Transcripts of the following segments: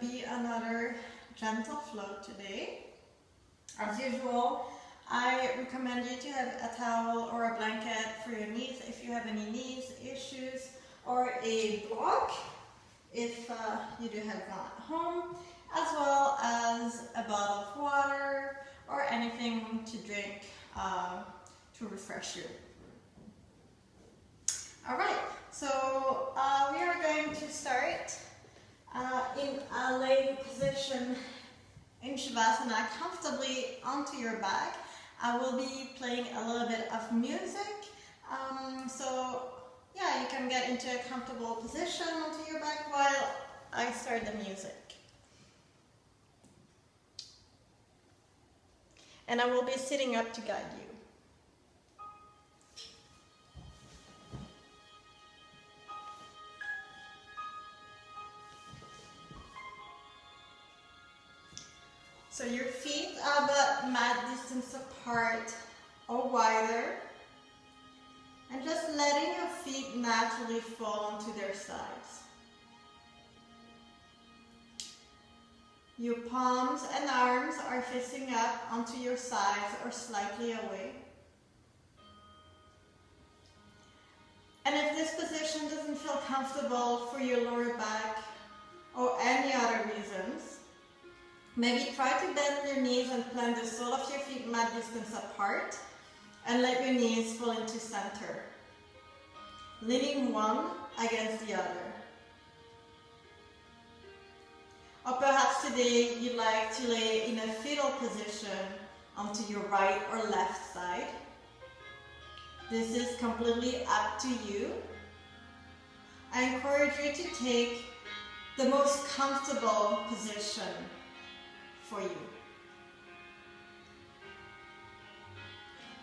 be another gentle flow today. As usual, I recommend you to have a towel or a blanket for your knees if you have any knees issues, or a block if you do have one at home, as well as a bottle of water or anything to drink to refresh you. Alright, so we are going to start in a laying position in Shavasana, comfortably onto your back. I will be playing a little bit of music, so yeah, you can get into a comfortable position onto your back while I start the music. And I will be sitting up to guide you. So your feet are about mat distance apart or wider, and just letting your feet naturally fall onto their sides. Your palms and arms are facing up onto your sides or slightly away. And if this position doesn't feel comfortable for your lower back or any other reasons, maybe try to bend your knees and plant the sole of your feet mat distance apart and let your knees fall into center, leaning one against the other. Or perhaps today you'd like to lay in a fetal position onto your right or left side. This is completely up to you. I encourage you to take the most comfortable position for you.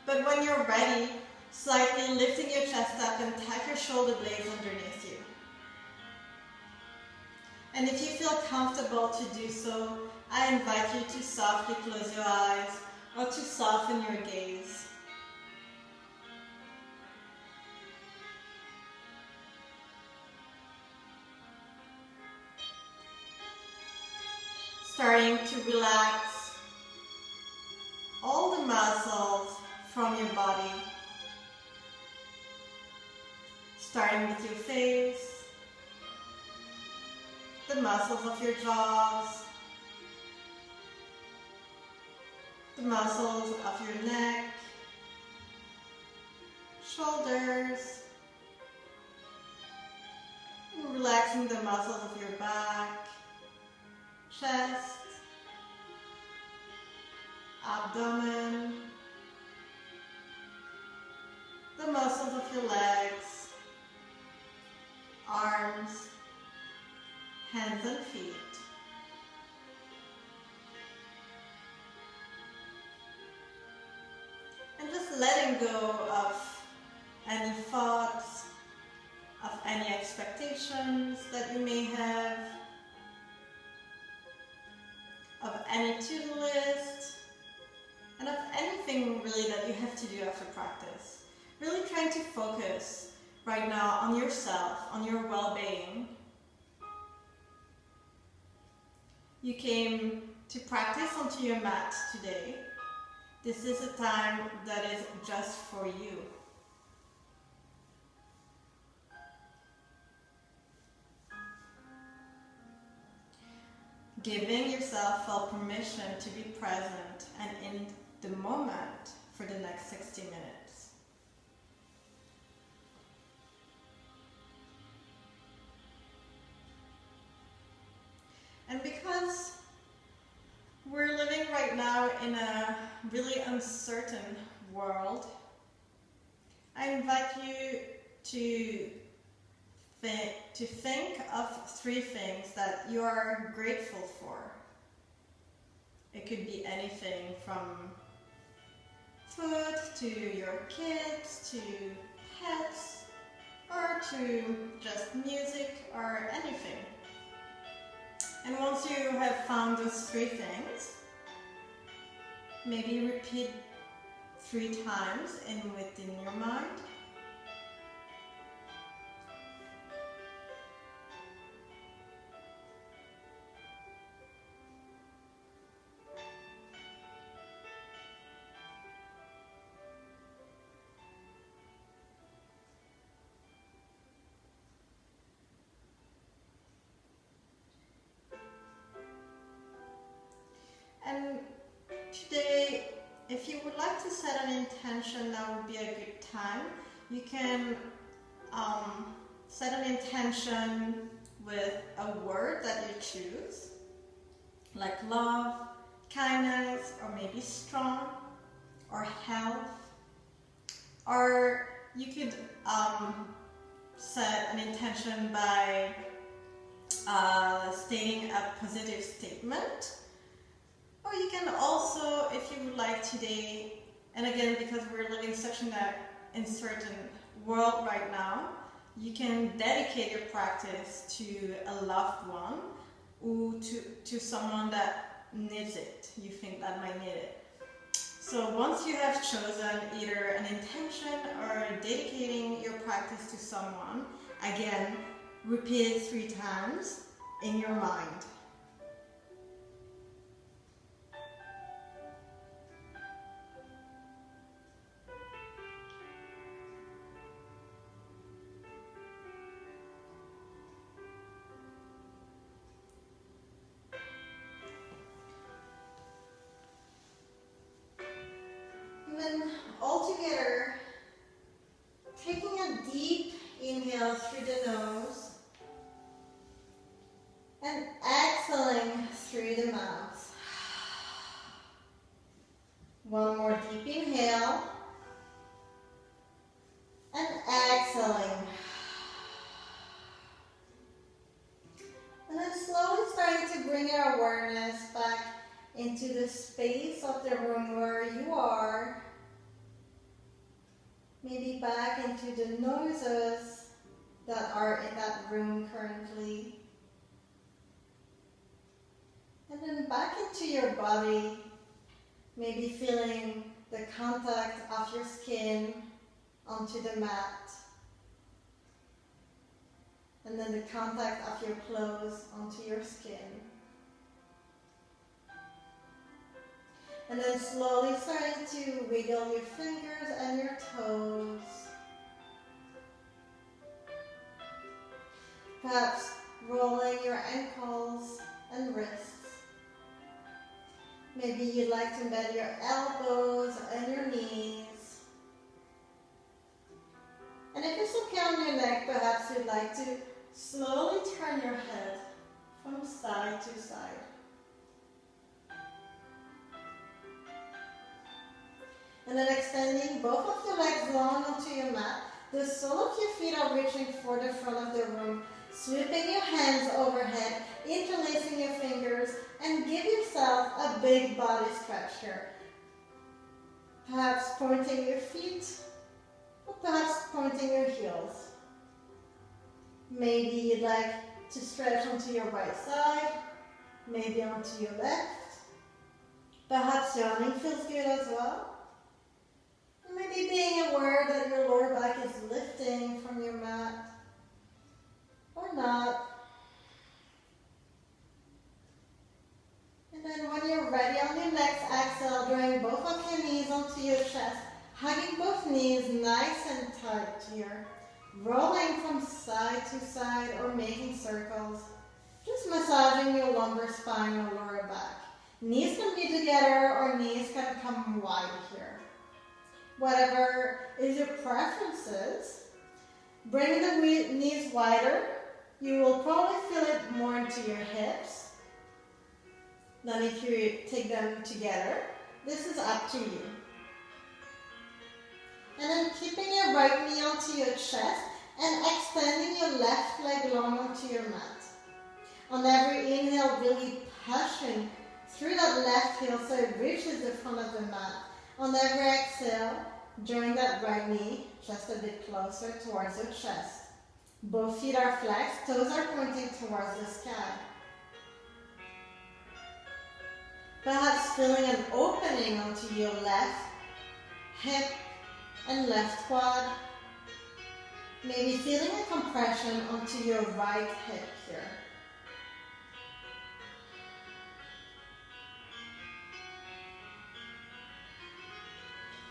But when you're ready, slightly lifting your chest up and tuck your shoulder blades underneath you. And if you feel comfortable to do so, I invite you to softly close your eyes or to soften your gaze. Starting to relax all the muscles from your body. Starting with your face, the muscles of your jaws, the muscles of your neck, shoulders, and relaxing the muscles of your back, chest, abdomen, the muscles of your legs, arms, hands and feet. And just letting go of any thoughts, of any expectations that you may have, of any to-do list, and of anything really that you have to do after practice. Really trying to focus right now on yourself, on your well-being. You came to practice onto your mat today. This is a time that is just for you. Giving yourself full permission to be present and in the moment for the next 60 minutes. And because we're living right now in a really uncertain world, I invite you to think of 3 things that you are grateful for. It could be anything from food to your kids to pets or to just music or anything. And once you have found those 3 things, maybe repeat 3 times within your mind. today, if you would like to set an intention, that would be a good time. You can set an intention with a word that you choose, like love, kindness, or maybe strong, or health. Or you could set an intention by stating a positive statement. Or you can also, if you would like today, and again, because we're living such in a uncertain world right now, you can dedicate your practice to a loved one or to someone that needs it, you think that might need it. So once you have chosen either an intention or dedicating your practice to someone, again, repeat it 3 times in your mind. And then all together, taking a deep inhale through the nose and exhaling through the mouth. One more deep inhale and exhaling. And then slowly starting to bring your awareness back into the space of the room where you are. Maybe back into the noises that are in that room currently. And then back into your body, maybe feeling the contact of your skin onto the mat. And then the contact of your clothes onto your skin. And then slowly starting to wiggle your fingers and your toes. Perhaps rolling your ankles and wrists. Maybe you'd like to embed your elbows and your knees. And if it's okay on your neck, perhaps you'd like to slowly turn your head from side to side. And then extending both of your legs long onto your mat. The sole of your feet are reaching for the front of the room. Sweeping your hands overhead, interlacing your fingers, and give yourself a big body stretch here. Perhaps pointing your feet, or perhaps pointing your heels. Maybe you'd like to stretch onto your right side, maybe onto your left. Perhaps yawning feels good as well. Maybe being aware that your lower back is lifting from your mat, or not. And then when you're ready on your next exhale, drawing both of your knees onto your chest, hugging both knees nice and tight here. Rolling from side to side or making circles. Just massaging your lumbar spine or lower back. Knees can be together or knees can come wide here. Whatever is your preferences, bring the knees wider. You will probably feel it more into your hips than if you take them together. This is up to you. And then keeping your right knee onto your chest and extending your left leg long onto your mat. On every inhale, really pushing through that left heel so it reaches the front of the mat. On every exhale, drawing that right knee just a bit closer towards your chest. Both feet are flexed, toes are pointing towards the sky. Perhaps feeling an opening onto your left hip and left quad. Maybe feeling a compression onto your right hip here.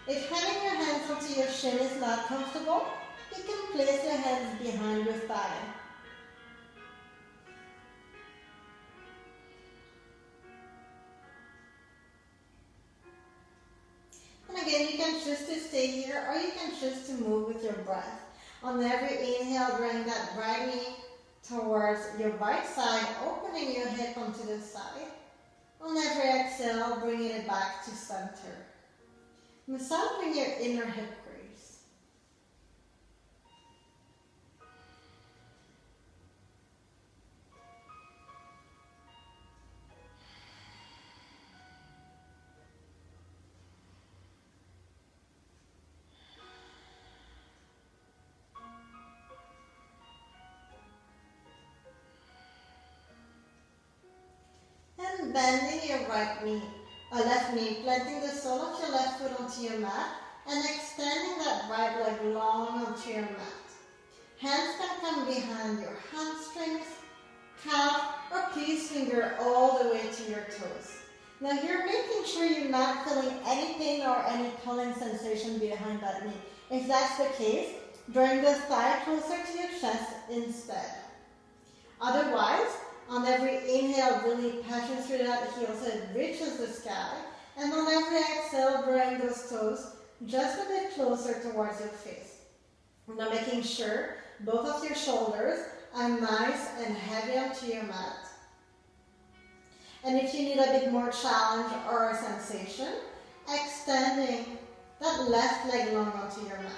If having your hands onto your shin is not comfortable, you can place your hands behind your thigh. choose to stay here, or you can choose to move with your breath. On every inhale, bring that right knee towards your right side, opening your hip onto the side. On every exhale, bringing it back to center. Massaging your inner hip crease. And bending your left knee, planting the sole of your left foot onto your mat, and extending that right leg long onto your mat. Hands can come behind your hamstrings, calf, or peace finger all the way to your toes. Now here, making sure you're not feeling any pain or any pulling sensation behind that knee. If that's the case, bring the thigh closer to your chest instead. Otherwise, on every inhale, really pushing through that heel so it reaches the sky. And on every exhale, bring those toes just a bit closer towards your face. Now making sure both of your shoulders are nice and heavy onto your mat. And if you need a bit more challenge or sensation, extending that left leg long onto your mat.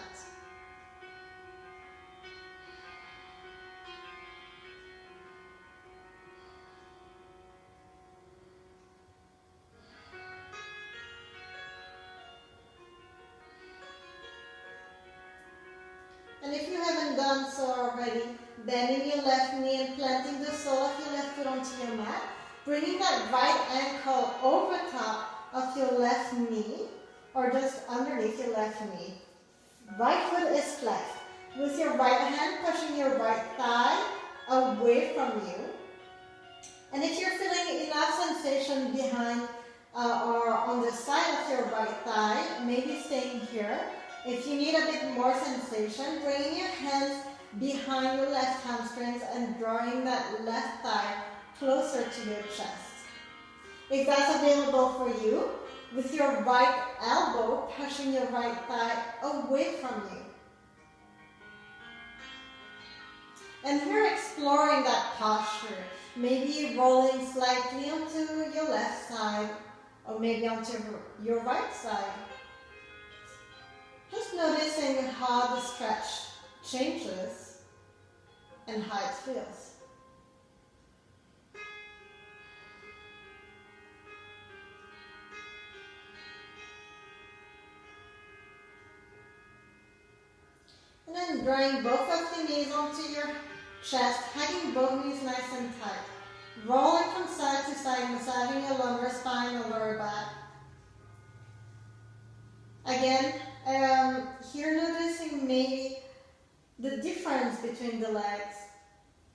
And if you haven't done so already, bending your left knee and planting the sole of your left foot onto your mat, bringing that right ankle over top of your left knee, or just underneath your left knee. Right foot is flexed. With your right hand, pushing your right thigh away from you. And if you're feeling enough sensation behind or on the side of your right thigh, maybe staying here. If you need a bit more sensation, bringing your hands behind your left hamstrings and drawing that left thigh closer to your chest. If that's available for you, with your right elbow pushing your right thigh away from you. And here exploring that posture, maybe rolling slightly onto your left side or maybe onto your right side. Just noticing how the stretch changes and how it feels. And then drawing both of the knees onto your chest, hugging both knees nice and tight. Rolling from side to side, massaging your lumbar spine and lower back. Again, here noticing maybe the difference between the legs.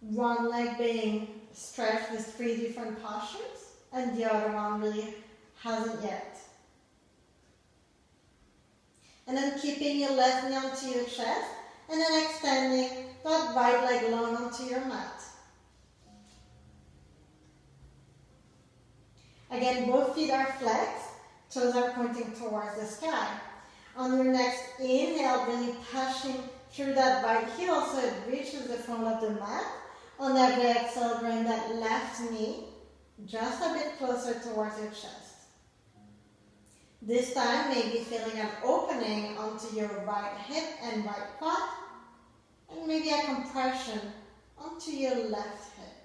One leg being stretched with 3 different postures, and the other one really hasn't yet. And then keeping your left knee onto your chest, and then extending that right leg long onto your mat. Again, both feet are flexed, toes are pointing towards the sky. On your next inhale, really pushing through that right heel so it reaches the front of the mat. On every exhale, bring that left knee just a bit closer towards your chest. This time, maybe feeling an opening onto your right hip and right quad, and maybe a compression onto your left hip.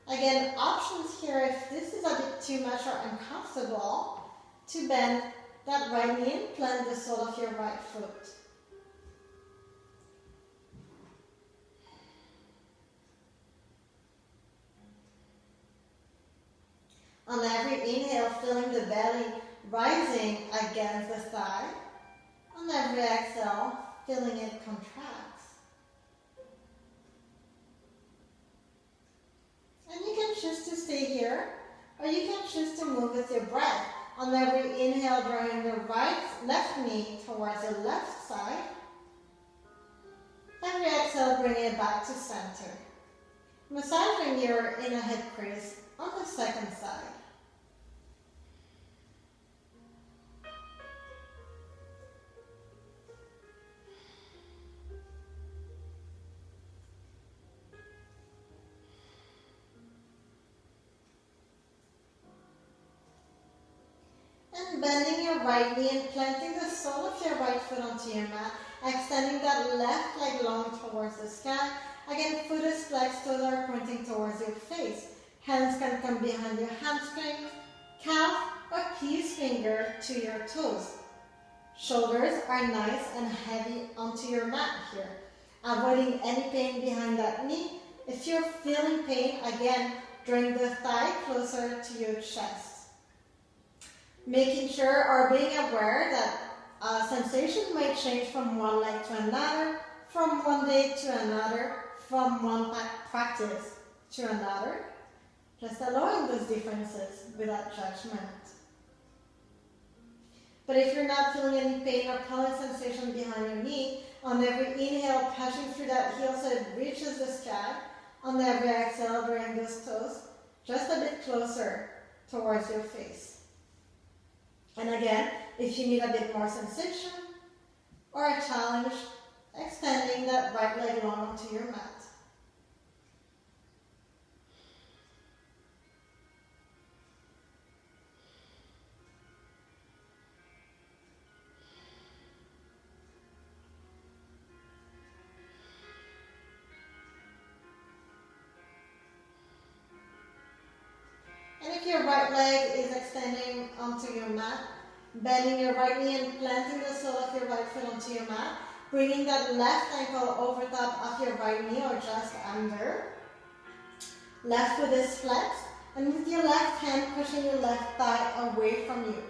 Again, options here if this is a bit too much or uncomfortable, to bend that right knee and plant the sole of your right foot. On every inhale, feeling the belly rising against the thigh. On every exhale, feeling it contracts. And you can choose to stay here, or you can choose to move with your breath. On every inhale, drawing the left knee towards the left side. Every exhale, bringing it back to center. Massaging your inner hip crease on the second side. And bending your right knee and planting the sole of your right foot onto your mat, extending that left leg long towards the sky. Again, foot is flexed, toes are pointing towards your face. Hands can come behind your hamstrings, calf, or peace finger to your toes. Shoulders are nice and heavy onto your mat here, avoiding any pain behind that knee. If you're feeling pain, again, bring the thigh closer to your chest. Making sure or being aware that sensation might change from one leg to another, from one day to another, from one practice to another. Just allowing those differences without judgment. But if you're not feeling any pain or pulling sensation behind your knee, on every inhale, pushing through that heel so it reaches the sky. On every exhale, bring those toes just a bit closer towards your face. And again, if you need a bit more sensation or a challenge, extending that right leg long onto your mat. And if your right leg is extending onto your mat, bending your right knee and planting the sole of your right foot onto your mat, bringing that left ankle over top of your right knee or just under. Left foot is flexed, and with your left hand pushing your left thigh away from you.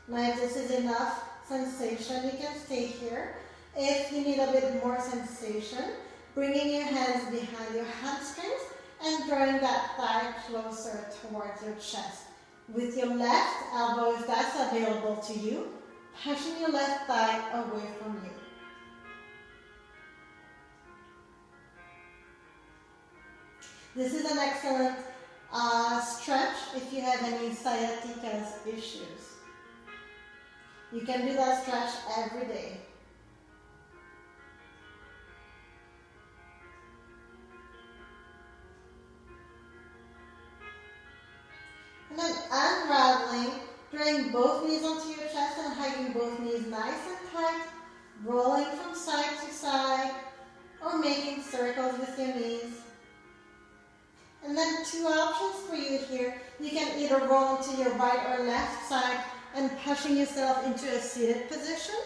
Now if this is enough sensation, you can stay here. If you need a bit more sensation, bringing your hands behind your hamstrings and drawing that thigh closer towards your chest. With your left elbow, if that's available to you, pushing your left thigh away from you. This is an excellent stretch if you have any sciatica issues. You can do that stretch every day. And then unraveling, drawing both knees onto your chest and hugging both knees nice and tight, rolling from side to side, or making circles with your knees. And then two options for you here. You can either roll to your right or left side and pushing yourself into a seated position,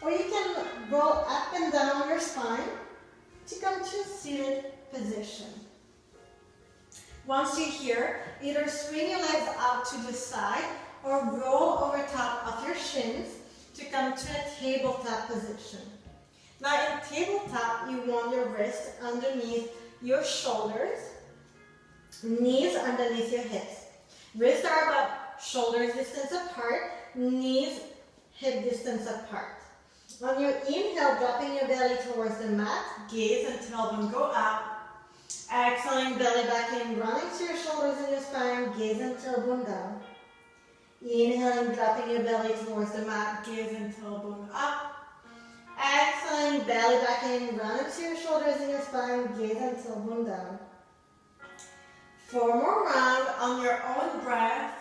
or you can roll up and down your spine to come to a seated position. Once you're here, either swing your legs out to the side or roll over top of your shins to come to a tabletop position. Now in tabletop, you want your wrists underneath your shoulders, knees underneath your hips. Wrists are about shoulders distance apart, knees hip distance apart. On your inhale, dropping your belly towards the mat, gaze and tailbone go up. Exhaling, belly back in, running to your shoulders and your spine, gaze and tailbone down. Inhaling, dropping your belly towards the mat, gaze and tailbone up. Exhaling, belly back in, running to your shoulders and your spine, gaze and tailbone down. 4 more rounds on your own breath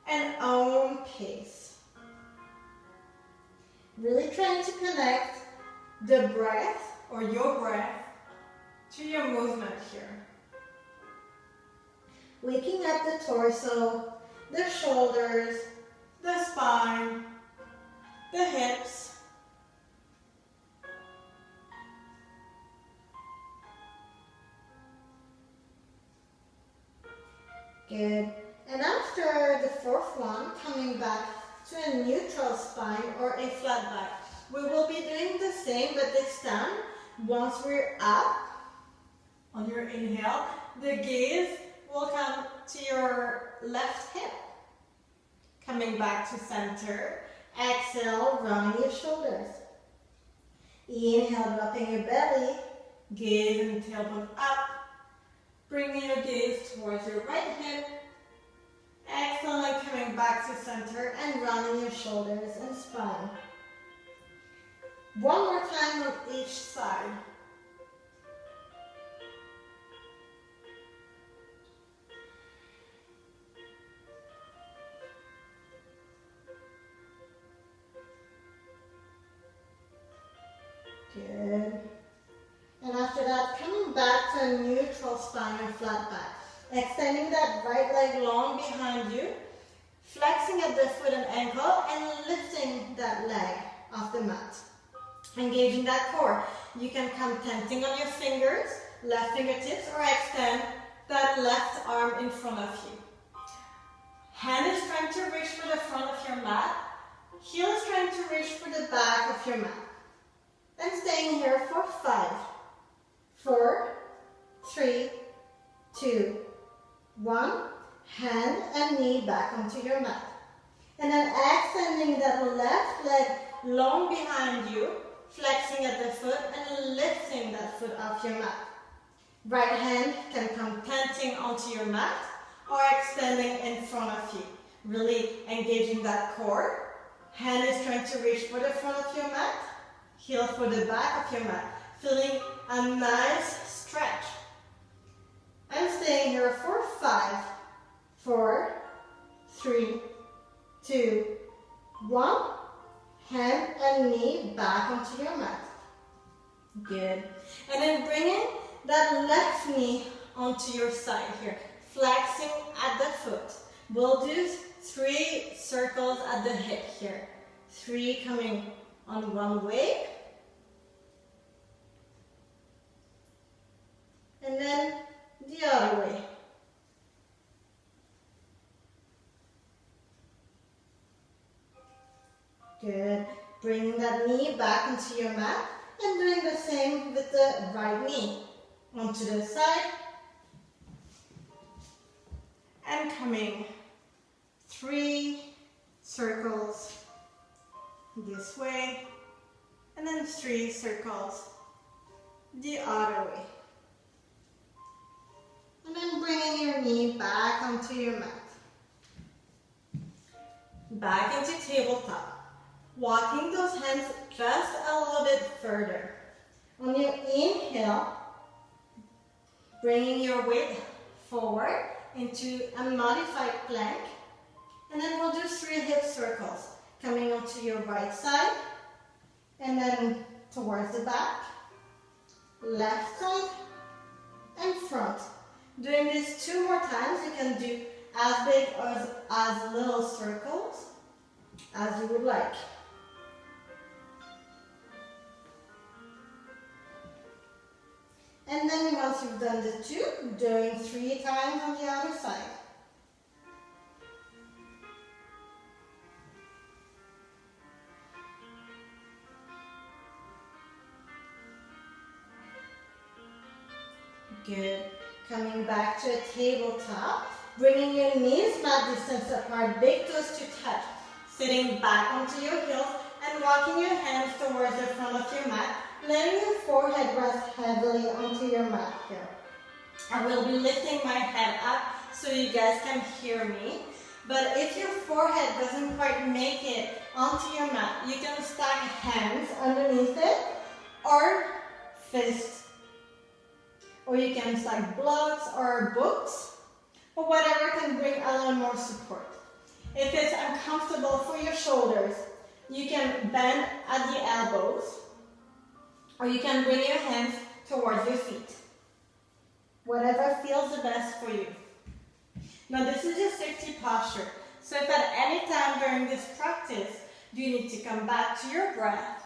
and own pace. Really trying to connect the breath or your breath to your movement here. Waking up the torso, the shoulders, the spine, the hips. Good. And after the 4th one, coming back to a neutral spine or a flat back. We will be doing the same, but this time, once we're up, on your inhale, the gaze will come to your left hip. Coming back to center. Exhale, rounding your shoulders. Inhale, dropping your belly. Gaze and tailbone up. Bringing your gaze towards your right hip. Exhaling, coming back to center and rounding your shoulders and spine. One more time on each side. Good. And after that, coming back to a neutral spine or flat back. Extending that right leg long behind you, flexing at the foot and ankle, and lifting that leg off the mat. Engaging that core. You can come tenting on your fingers, left fingertips, or extend that left arm in front of you. Hand is trying to reach for the front of your mat. Heel is trying to reach for the back of your mat. Then staying here for 5, 4, 3, 2, 1. Hand and knee back onto your mat. And then extending that left leg long behind you, flexing at the foot and lifting that foot off your mat. Right hand can come tenting onto your mat or extending in front of you. Really engaging that core. Hand is trying to reach for the front of your mat, heel for the back of your mat. Feeling a nice stretch. I'm staying here for 5, 4, 3, 2, 1. Hand and knee back onto your mat. Good. And then bringing that left knee onto your side here. Flexing at the foot. We'll do 3 circles at the hip here. 3 coming on one way. And then the other way. Good. Bringing that knee back into your mat and doing the same with the right knee. Onto the side. And coming 3 circles this way. And then 3 circles the other way. And then bringing your knee back onto your mat. Back into tabletop. Walking those hands just a little bit further. On your inhale, bringing your weight forward into a modified plank. And then we'll do 3 hip circles. Coming onto your right side. And then towards the back. Left side. And front. Doing this 2 more times. You can do as big or as little circles as you would like. And then once you've done the 2, doing 3 times on the other side. Good. Coming back to a tabletop. Bringing your knees mat distance apart, big toes to touch. Sitting back onto your heels and walking your hands towards the front of your mat. Letting your forehead rest heavily onto your mat here. I will be lifting my head up so you guys can hear me. But if your forehead doesn't quite make it onto your mat, you can stack hands underneath it or fists. Or you can stack blocks or books or whatever can bring a little more support. If it's uncomfortable for your shoulders, you can bend at the elbows. Or you can bring your hands towards your feet. Whatever feels the best for you. Now this is your safety posture. So if at any time during this practice you need to come back to your breath,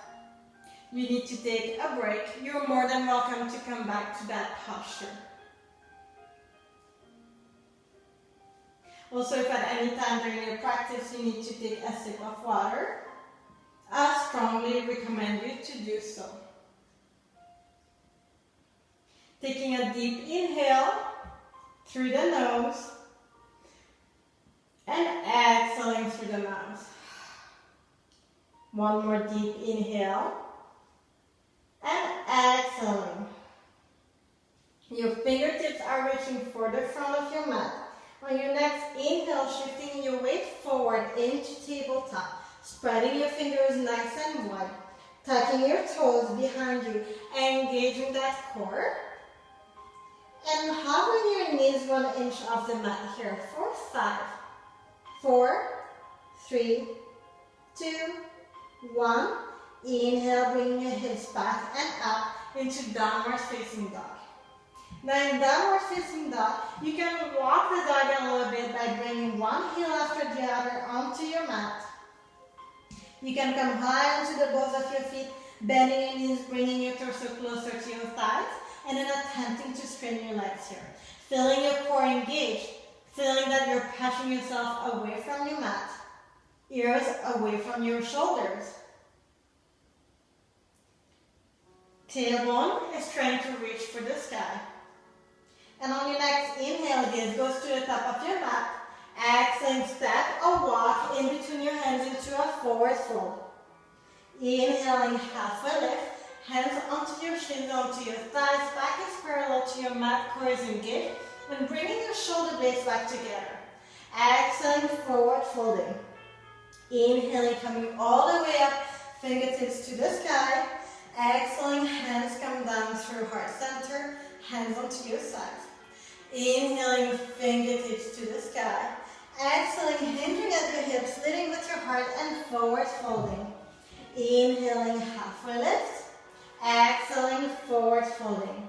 you need to take a break, you're more than welcome to come back to that posture. Also, if at any time during your practice you need to take a sip of water, I strongly recommend you to do so. Taking a deep inhale through the nose and exhaling through the mouth. One more deep inhale and exhaling. Your fingertips are reaching for the front of your mat. On your next inhale, shifting your weight forward into tabletop. Spreading your fingers nice and wide. Tucking your toes behind you. Engaging that core. And hovering your knees 1 inch off the mat here for 5, 4, 3, 2, 1. Inhale, bringing your hips back and up into downward facing dog. Now in downward facing dog, you can walk the dog a little bit by bringing one heel after the other onto your mat. You can come high onto the balls of your feet, bending your knees, bringing your torso closer to your thighs, and then attempting to straighten your legs here. Feeling your core engaged, feeling that you're pushing yourself away from your mat, ears away from your shoulders. Tailbone is trying to reach for the sky. And on your next inhale, gaze goes to the top of your mat. Exhaling, step or walk in between your hands into a forward fold. Inhaling, halfway lift. Hands onto your shins, onto your thighs. Back is parallel to your mat, core is engaged. And bringing your shoulder blades back together. Exhaling, forward folding. Inhaling, coming all the way up. Fingertips to the sky. Exhaling, hands come down through heart center. Hands onto your sides. Inhaling, fingertips to the sky. Exhaling, hinging at your hips, leading with your heart and forward folding. Inhaling, halfway lift. Exhaling, forward folding.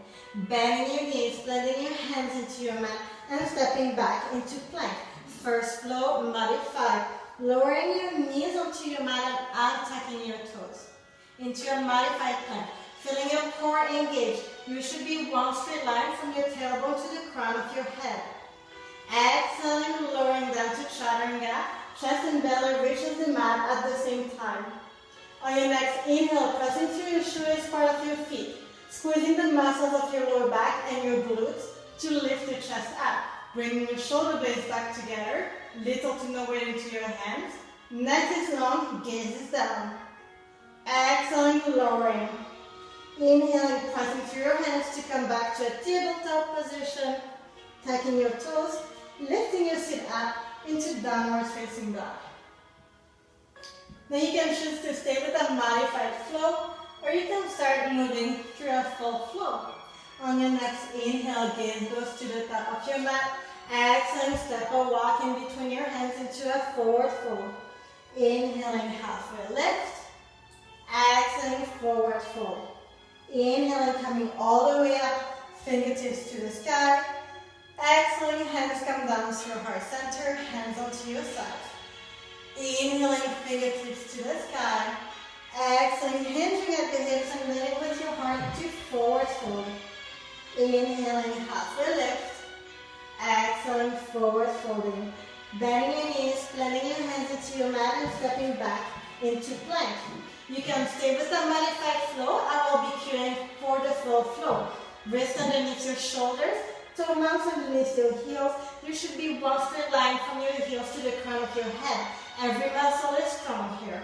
Bending your knees, blending your hands into your mat and stepping back into plank. First flow, modified. Lowering your knees onto your mat and untucking your toes. Into your modified plank. Feeling your core engaged. You should be one straight line from your tailbone to the crown of your head. Exhaling, lowering down to chaturanga. Chest and belly reaches the mat at the same time. On your next inhale, pressing through your shoelace part of your feet. Squeezing the muscles of your lower back and your glutes to lift your chest up. Bringing your shoulder blades back together. Little to no weight into your hands. Neck is long, gaze is down. Exhaling, lowering. Inhaling, pressing through your hands to come back to a tabletop position. Tucking your toes, lifting your seat up into downward facing dog. Now you can choose to stay with a modified flow, or you can start moving through a full flow. On your next inhale, gaze goes to the top of your mat. Exhaling, step or walk in between your hands into a forward fold. Inhaling, halfway lift. Exhaling, forward fold. Inhaling, coming all the way up, fingertips to the sky. Exhaling, hands come down through heart center, hands onto your sides. Inhaling, fingertips to the sky. Exhaling, hinging at the hips and leading with your heart to forward fold. Inhaling, halfway lift. Exhaling, forward folding. Bending your knees, blending your hands into your mat and stepping back into plank. You can stay with a modified flow. I will be cueing for the full flow. Wrists underneath your shoulders, toe mounts underneath your heels. You should be one straight line from your heels to the crown of your head. Every muscle is strong here.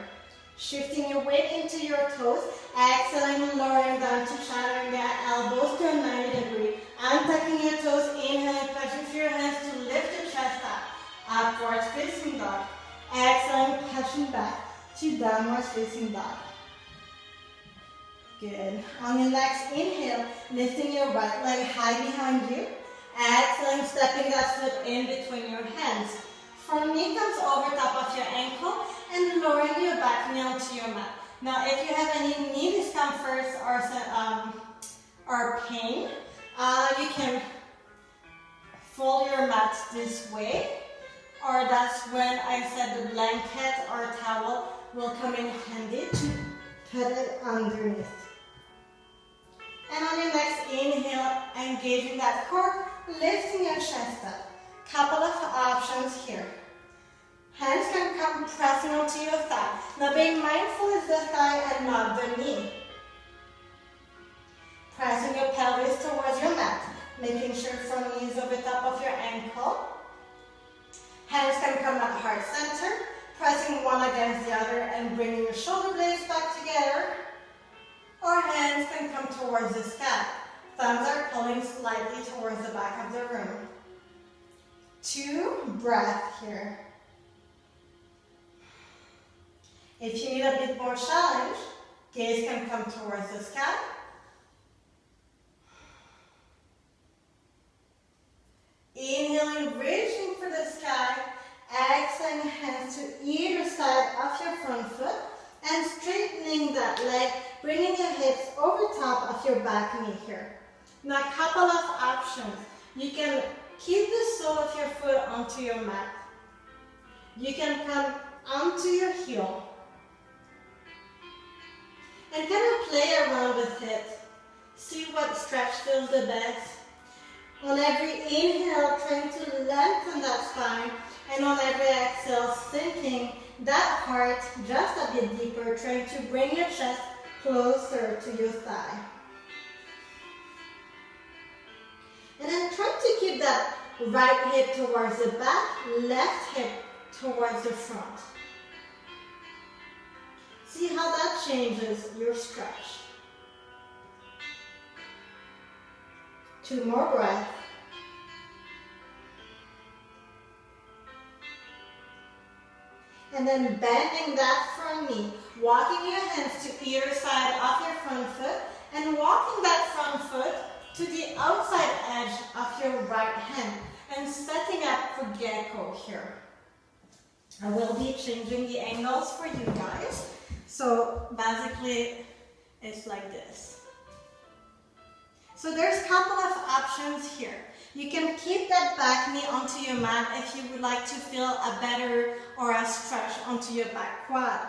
Shifting your weight into your toes, exhaling and lowering down to chaturanga, elbows to a 90 degree. Untucking your toes, inhaling, pushing through your hands to lift your chest up. Upward facing dog. Exhaling, pushing back to downward facing dog. Good. On your next inhale, lifting your right leg high behind you. Exhaling, stepping that foot in between your hands. Front knee comes over top of your ankle and lowering your back knee onto your mat. Now, if you have any knee discomforts or pain, you can fold your mat this way, or that's when I said the blanket or towel will come in handy to put it underneath. And on your next inhale, engaging that core, lifting your chest up. Couple of options here. Hands can come pressing onto your thigh. Now being mindful is the thigh and not the knee. Pressing your pelvis towards your mat, making sure front knee is over top of your ankle. Hands can come at heart center, pressing one against the other and bringing your shoulder blades back together. Or hands can come towards the sky. Thumbs are pulling slightly towards the back of the room. 2 breaths here. If you need a bit more challenge, gaze can come towards the sky. Inhaling, reaching for the sky. Exhaling, hands to either side of your front foot and straightening that leg, bringing your hips over top of your back knee here. Now a couple of options. You can keep the sole of your foot onto your mat. You can come onto your heel and kind of play around with it. See what stretch feels the best. On every inhale, trying to lengthen that spine, and on every exhale, sinking that heart just a bit deeper, trying to bring your chest closer to your thigh. And then try to keep that right hip towards the back, left hip towards the front. See how that changes your stretch. 2 more breaths. And then bending that front knee, walking your hands to either side of your front foot and walking that front foot to the outside edge of your right hand and setting up for gecko here. I will be changing the angles for you guys. So basically it's like this. So there's a couple of options here. You can keep that back knee onto your mat if you would like to feel a better or a stretch onto your back quad.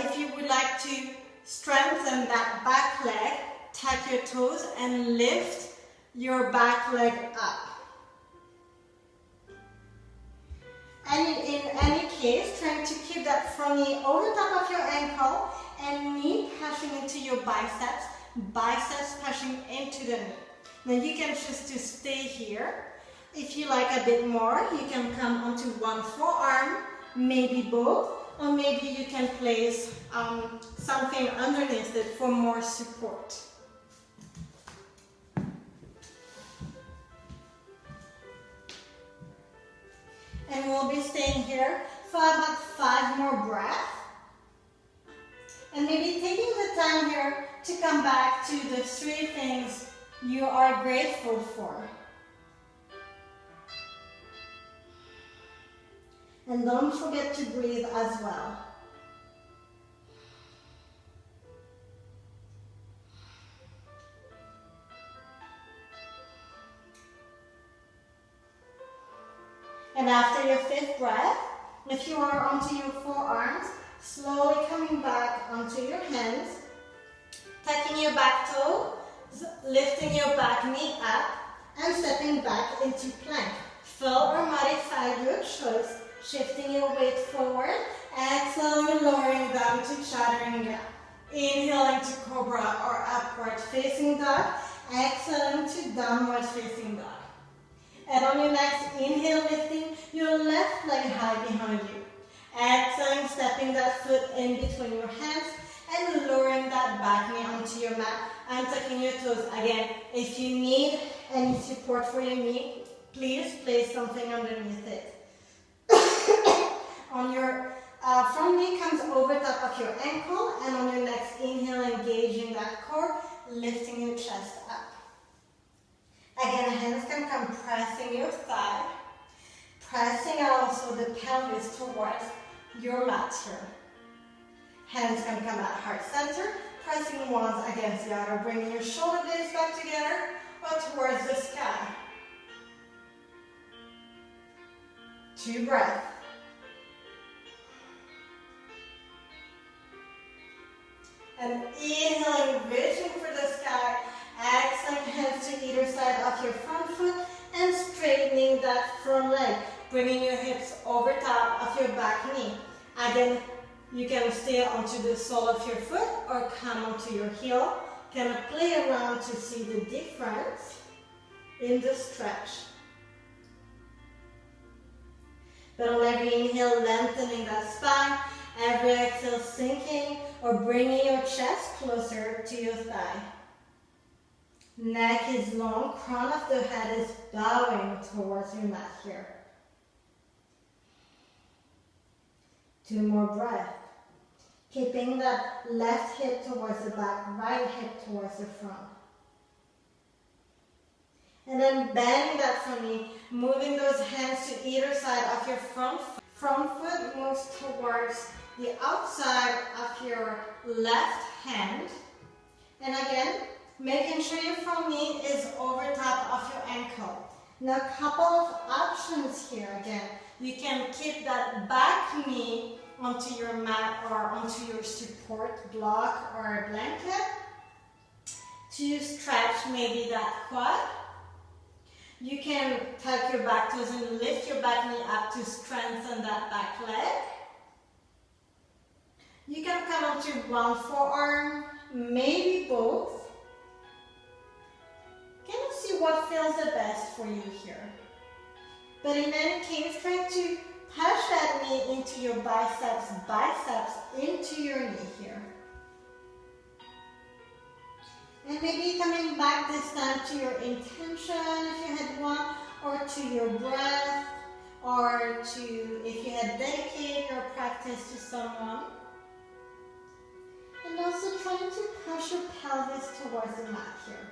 If you would like to strengthen that back leg, tap your toes and lift your back leg up. And in any case, trying to keep that front knee over top of your ankle and knee pushing into your biceps, biceps pushing into the knee. Then you can choose to stay here. If you like a bit more, you can come onto one forearm, maybe both, or maybe you can place something underneath it for more support. And we'll be staying here for about 5 more breaths. And maybe taking the time here to come back to the 3 things you are grateful for. And don't forget to breathe as well. And after your 5th breath, if you are onto your forearms, slowly coming back onto your hands, tucking your back toe, lifting your back knee up, and stepping back into plank. Full or modified, your choice. Shifting your weight forward, exhaling, lowering down to chaturanga. Inhaling to cobra or upward facing dog, exhaling to downward facing dog. And on your next inhale, lifting your left leg high behind you. Exhaling, stepping that foot in between your hands and lowering that back knee onto your mat and tucking your toes. Again, if you need any support for your knee, please place something underneath it. On your front knee comes over top of your ankle, and on your next inhale, engaging that core, lifting your chest up. Again, hands can come pressing your thigh, pressing also the pelvis towards your mat here. Hands can come at heart center, pressing one against the other, bringing your shoulder blades back together or towards the sky. 2 breaths. And inhaling, reaching for the sky. Exhaling, hands to either side of your front foot and straightening that front leg. Bringing your hips over top of your back knee. Again, you can stay onto the sole of your foot or come onto your heel. Kind of play around to see the difference in the stretch. But on every inhale, lengthening that spine. Every exhale, sinking or bringing your chest closer to your thigh. Neck is long, crown of the head is bowing towards your mat here. 2 more breaths. Keeping that left hip towards the back, right hip towards the front. And then bending that front knee, moving those hands to either side of your front foot moves towards the outside of your left hand. And again, making sure your front knee is over top of your ankle. Now a couple of options here again. You can keep that back knee onto your mat or onto your support block or blanket to stretch maybe that quad. You can tuck your back toes and lift your back knee up to strengthen that back leg. You can come onto one forearm, maybe both. Kind of see what feels the best for you here. But in any case, trying to push that knee into your biceps into your knee here. And maybe coming back this time to your intention if you had one, or to your breath, or to if you had dedicated your practice to someone. And also trying to push your pelvis towards the mat here.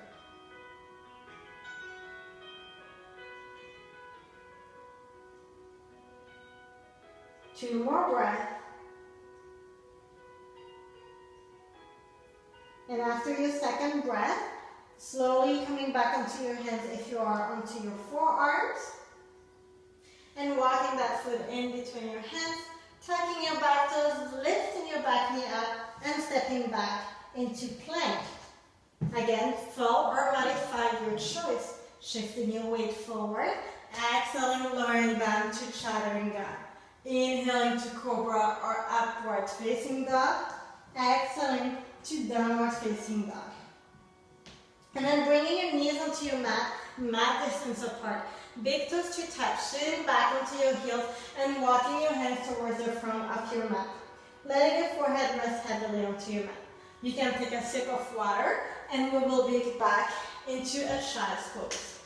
Two more breaths. And after your second breath, slowly coming back onto your hands if you are onto your forearms. And walking that foot in between your hands, tucking your back toes, lifting your back knee up, and stepping back into plank. Again, full or modified, your choice. Shifting your weight forward, exhaling, lowering down to chaturanga. Inhaling to cobra or upward facing dog. Exhaling to downward facing dog. And then bringing your knees onto your mat, mat distance apart. Big toes to touch, sitting back onto your heels and walking your hands towards the front of your mat. Letting your forehead rest heavily onto your mat. You can take a sip of water and we will be back into a child's pose.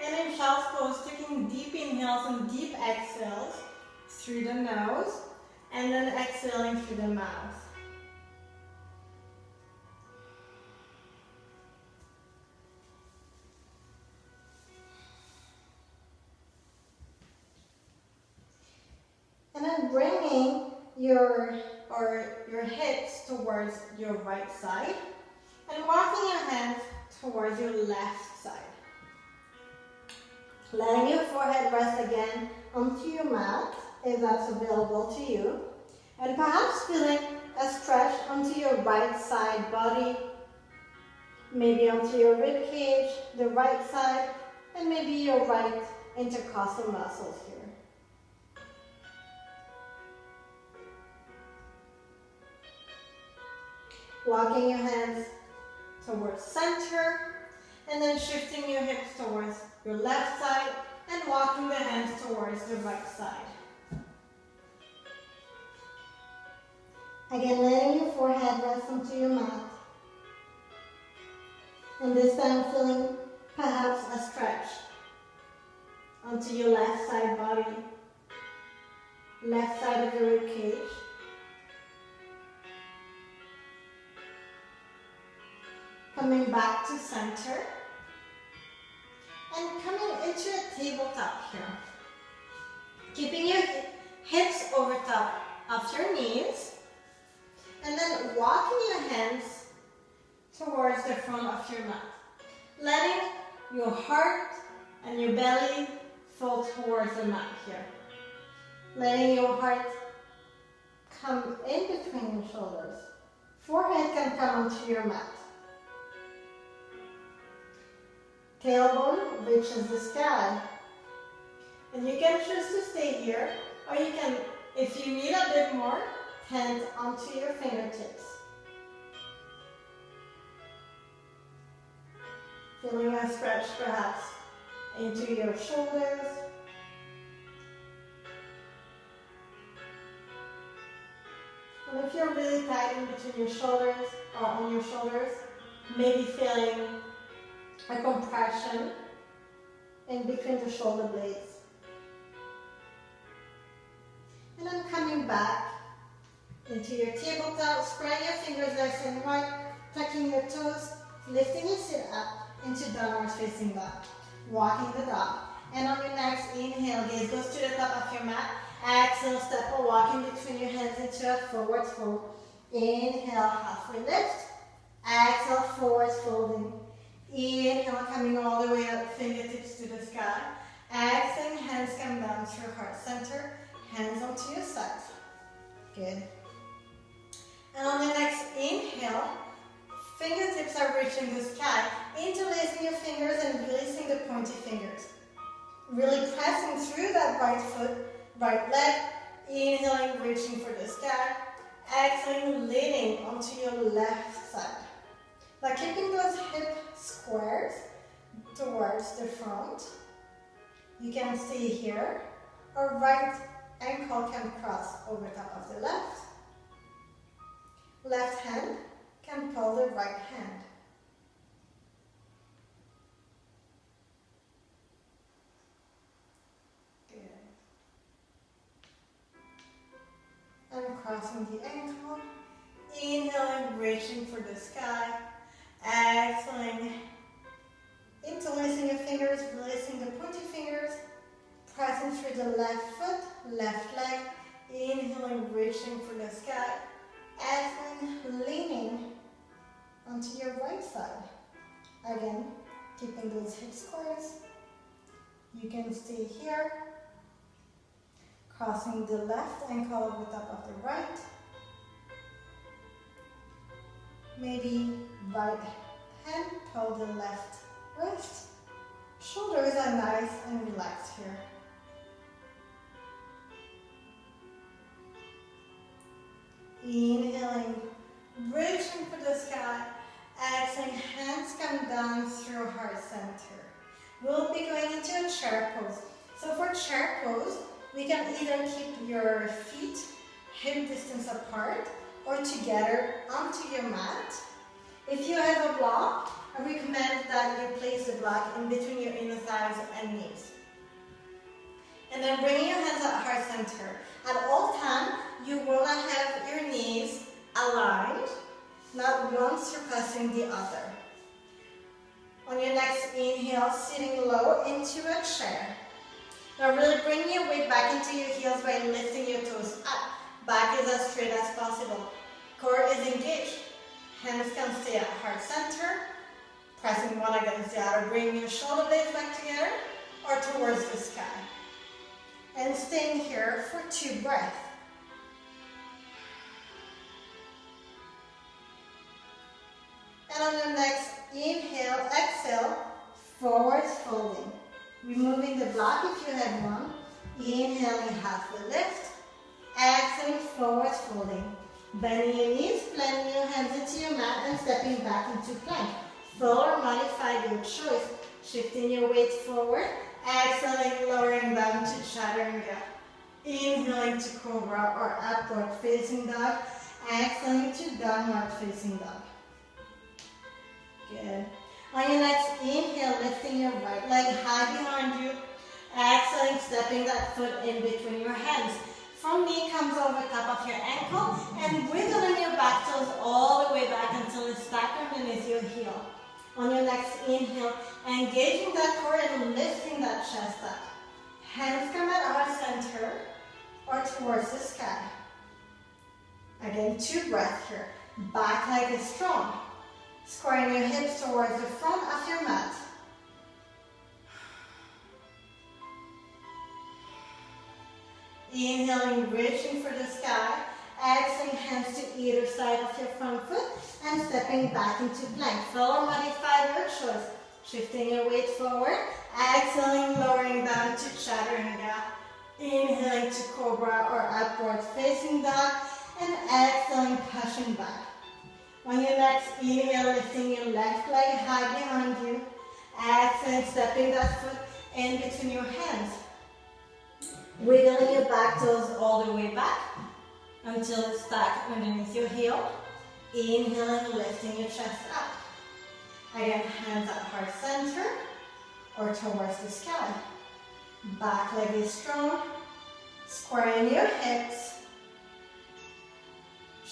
And in child's pose, taking deep inhales and deep exhales through the nose, and then exhaling through the mouth. And then bringing your hips towards your right side, and walking your hands towards your left side. Letting your forehead rest again onto your mat, if that's available to you. And perhaps feeling a stretch onto your right side body, maybe onto your rib cage, the right side, and maybe your right intercostal muscles here. Walking your hands towards center, and then shifting your hips towards your left side, and walking the hands towards the right side. Again, letting your forehead rest onto your mat. And this time feeling perhaps a stretch onto your left side body, left side of the rib cage. Coming back to center. And coming into a tabletop here. Keeping your hips over top of your knees. And then walking your hands towards the front of your mat. Letting your heart and your belly fall towards the mat here. Letting your heart come in between your shoulders. Forehead can come onto your mat. Tailbone reaches the sky. And you can choose to stay here, or you can, if you need a bit more, hands onto your fingertips. Feeling a stretch perhaps into your shoulders. And if you're really tight in between your shoulders or on your shoulders, maybe feeling a compression in between the shoulder blades. coming back into your tabletop, spreading your fingers left and right, tucking your toes, lifting your sit up into downward facing dog. Walking the dog. And on your next inhale, gaze goes to the top of your mat. Exhale, step or walk in between your hands into a forward fold. Inhale, halfway lift. Exhale, forward folding. Inhale, coming all the way up, fingertips to the sky. Exhale, hands come down through heart center. Hands onto your sides. Good. And on the next inhale, fingertips are reaching the sky, interlacing your fingers and releasing the pointy fingers. Really pressing through that right foot, right leg. Inhaling, reaching for the sky. Exhaling, leaning onto your left side. Now keeping those hip squares towards the front. You can stay here. Or right ankle can cross over top of the left. Left hand can pull the right hand. Good. And crossing the ankle. Inhaling, reaching for the sky. Exhaling, interlacing your fingers, releasing the pointy fingers. Pressing through the left foot, left leg. Inhaling, reaching for the sky. Exhaling, leaning onto your right side. Again, keeping those hip squares. You can stay here. Crossing the left ankle over top of the right. Maybe right hand, pull the left wrist. Shoulders are nice and relaxed here. Inhaling, reaching for the sky. Exhaling, hands come down through heart center. We'll be going into a chair pose. So for chair pose, we can either keep your feet hip distance apart or together onto your mat. If you have a block, I recommend that you place the block in between your inner thighs and knees. And then bringing your hands at heart center. At all times, you will have your knees aligned, not one surpassing the other. On your next inhale, sitting low into a chair. Now really bring your weight back into your heels by lifting your toes up. Back is as straight as possible. Core is engaged. Hands can stay at heart center. Pressing one against the other. Bring your shoulder blades back together or towards the sky. And staying here for 2 breaths. And on your next inhale, exhale, forward folding. Removing the block if you have one. Inhaling, halfway lift. Exhaling, forward folding. Bending your knees, planting your hands into your mat and stepping back into plank. Full or modified, your choice. Shifting your weight forward. Exhaling, lowering down to chaturanga. Inhaling to cobra or upward facing dog. Exhaling to downward facing dog. Good. On your next inhale, lifting your right leg high behind you. Exhaling, stepping that foot in between your hands. Front knee comes over top of your ankle and wiggling your back toes all the way back until it's back underneath your heel. On your next inhale, engaging that core and lifting that chest up. Hands come at our center or towards the sky. Again, 2 breaths here. Back leg is strong. Squaring your hips towards the front of your mat. Inhaling, reaching for the sky. Exhaling, hands to either side of your front foot and stepping back into plank. Full or modified, your choice. Shifting your weight forward. Exhaling, lowering down to chaturanga. Inhaling to cobra or upward facing dog. And exhaling, pushing back. On your next inhale, lifting your left leg high behind you. Exhaling, stepping that foot in between your hands. Wiggling your back toes all the way back until it's back underneath your heel. Inhaling, lifting your chest up. Again, hands at heart center or towards the sky. Back leg is strong. Squaring your hips.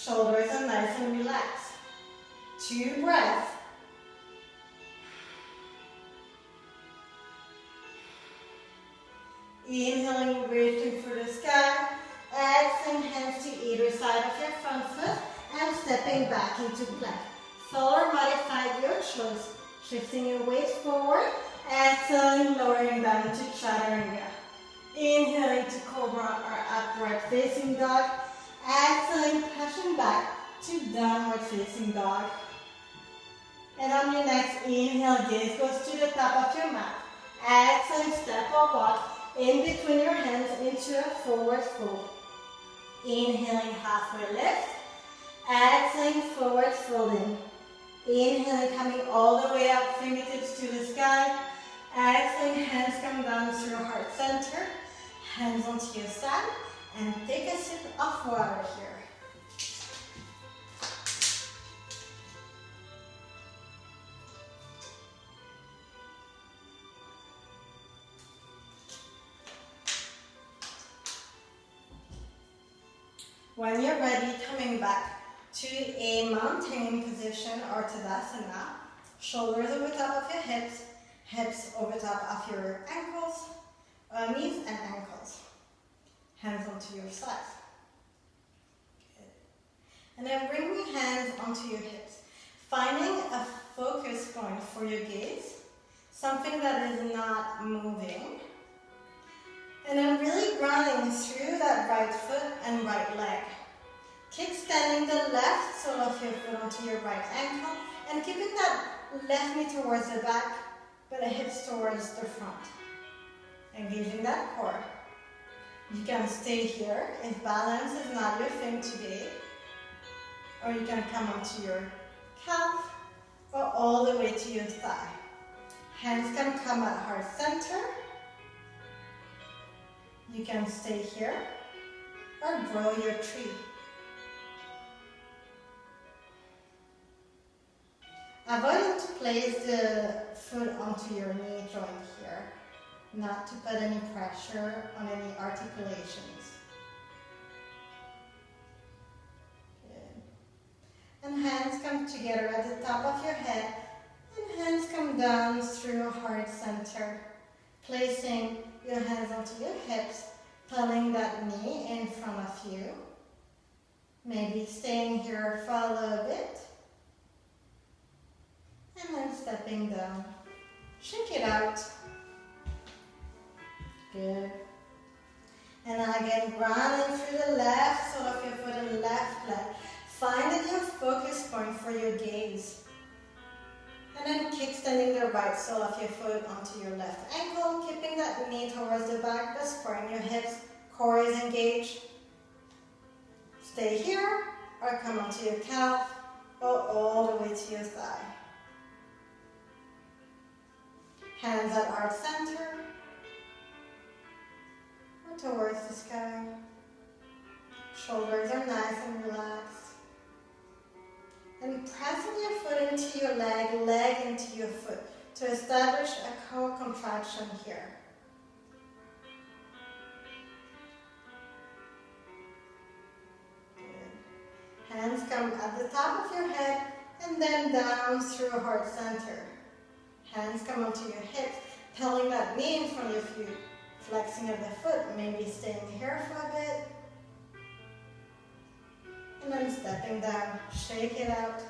Shoulders are nice and relaxed. 2 breaths. Inhaling, reaching for the sky. Exhaling, hands to either side of your front foot and stepping back into plank. Full or modified, your choice. Shifting your weight forward. Exhaling, lowering down to chaturanga. Inhaling to cobra or upward facing dog. Exhaling, pushing back to downward facing dog. And on your next inhale, gaze goes to the top of your mat. Exhaling, step or walk in between your hands into a forward fold. Inhaling, halfway lift. Exhaling, forward folding. Inhaling, coming all the way up, fingertips to the sky. Exhaling, hands come down through heart center. Hands onto your side. And take a sip of water here. When you're ready, coming back to a mountain position or Tadasana. Shoulders over top of your hips, hips over top of your ankles, knees and ankles. Hands onto your sides. Good. And then bring your hands onto your hips. Finding a focus point for your gaze, something that is not moving. And then really grounding through that right foot and right leg. Kickstanding the left sole of your foot onto your right ankle and keeping that left knee towards the back, but the hips towards the front. Engaging that core. You can stay here if balance is not your thing today, or you can come onto your calf or all the way to your thigh. Hands can come at heart center. You can stay here or grow your tree. Avoid to place the foot onto your knee joint here, not to put any pressure on any articulations. Good. And hands come together at the top of your head, and hands come down through heart center, placing your hands onto your hips, pulling that knee in front of you. Maybe staying here for a little bit. And then stepping down. Shake it out. Good. And now again, grounding through the left sole of your foot and left leg. Finding your focus point for your gaze. And then kickstanding the right sole of your foot onto your left ankle, keeping that knee towards the back, but squaring your hips, core is engaged. Stay here, or come onto your calf, or all the way to your thigh. Hands at heart center, or towards the sky. Shoulders are nice and relaxed. And pressing your foot into your leg, leg into your foot, to establish a core contraction here. Good. Hands come at the top of your head, and then down through heart center. Hands come onto your hips, pulling that knee in front of you, flexing of the foot, maybe staying here for a bit. And then stepping down, shake it out.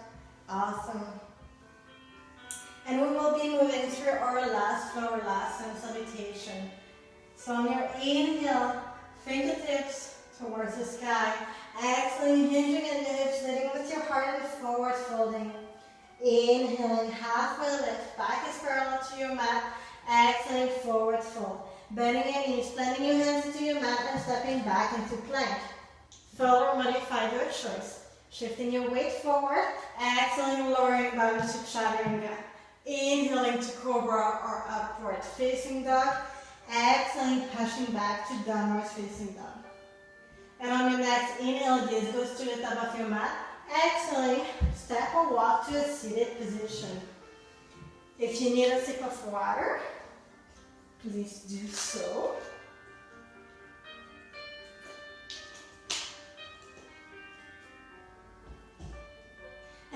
Awesome. And we will be moving through our last floor, last salutation. So on your inhale, fingertips towards the sky. Exhaling, hinging in the hips, sitting with your heart and forward folding. Inhaling, halfway lift, back is parallel to your mat. Exhaling, forward fold. Bending your knees, blending your hands into your mat and stepping back into plank. Full or modified, your choice. Shifting your weight forward. Exhaling, lowering down to chaturanga. Inhaling to cobra or upward facing dog. Exhaling, pushing back to downward facing dog. And on your next inhale, gaze goes to the top of your mat. Exhaling, step or walk to a seated position. If you need a sip of water, please do so.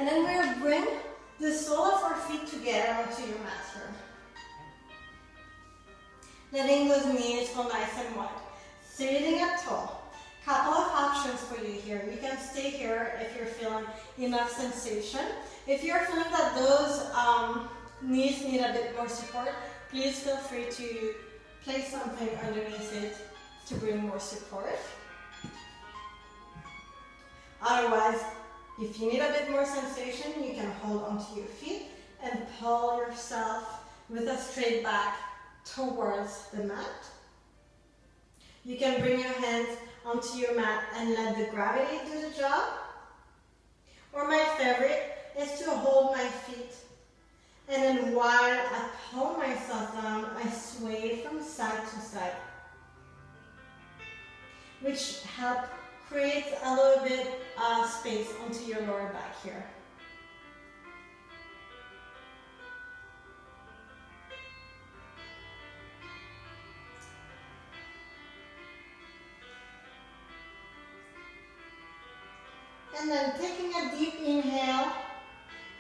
And then we'll bring the sole of our feet together onto your mat here. Letting those knees fall nice and wide. Sitting up tall. Couple of options for you here. You can stay here if you're feeling enough sensation. If you're feeling that those knees need a bit more support, please feel free to place something underneath it to bring more support. Otherwise, if you need a bit more sensation, you can hold onto your feet and pull yourself with a straight back towards the mat. You can bring your hands onto your mat and let the gravity do the job. Or my favorite is to hold my feet, and then while I pull myself down, I sway from side to side, which helps create a little bit of space onto your lower back here. And then taking a deep inhale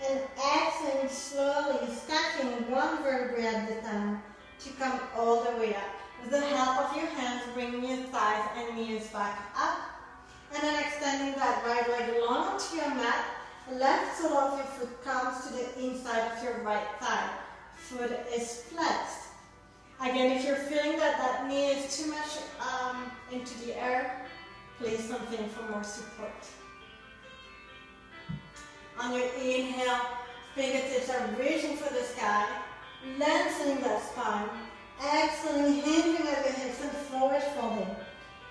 and exhaling slowly, stacking one vertebrae at a time to come all the way up. With the help of your hands, bringing your thighs and knees back up. And then extending that right leg long onto your mat. Left sole of your foot comes to the inside of your right thigh. Foot is flexed. Again, if you're feeling that that knee is too much into the air, place something for more support. On your inhale, fingertips are reaching for the sky, lengthening that spine. Exhaling, hinging at your hips and forward folding.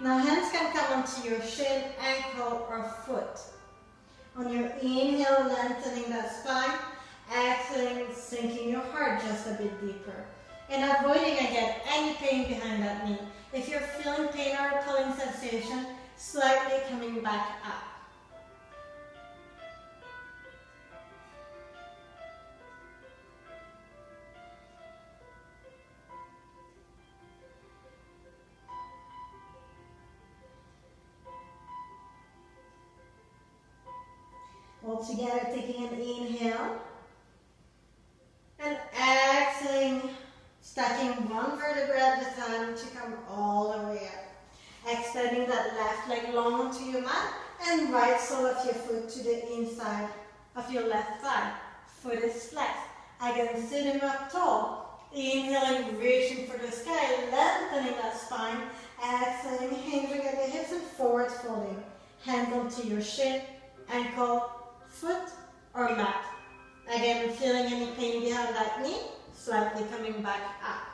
Now hands can come onto your shin, ankle, or foot. On your inhale, lengthening that spine. Exhaling, sinking your heart just a bit deeper. And avoiding again any pain behind that knee. If you're feeling pain or a pulling sensation, slightly coming back up. All together, taking an inhale and exhaling, stacking one vertebrae at a time to come all the way up. Extending that left leg long onto your mat and right sole of your foot to the inside of your left thigh. Foot is flexed. Again, sitting up tall. Inhaling, reaching for the sky, lengthening that spine. Exhaling, hinging at the hips and forward folding. Hands onto your shin, ankle, foot, or mat. Again, feeling any pain behind that knee, slightly coming back up.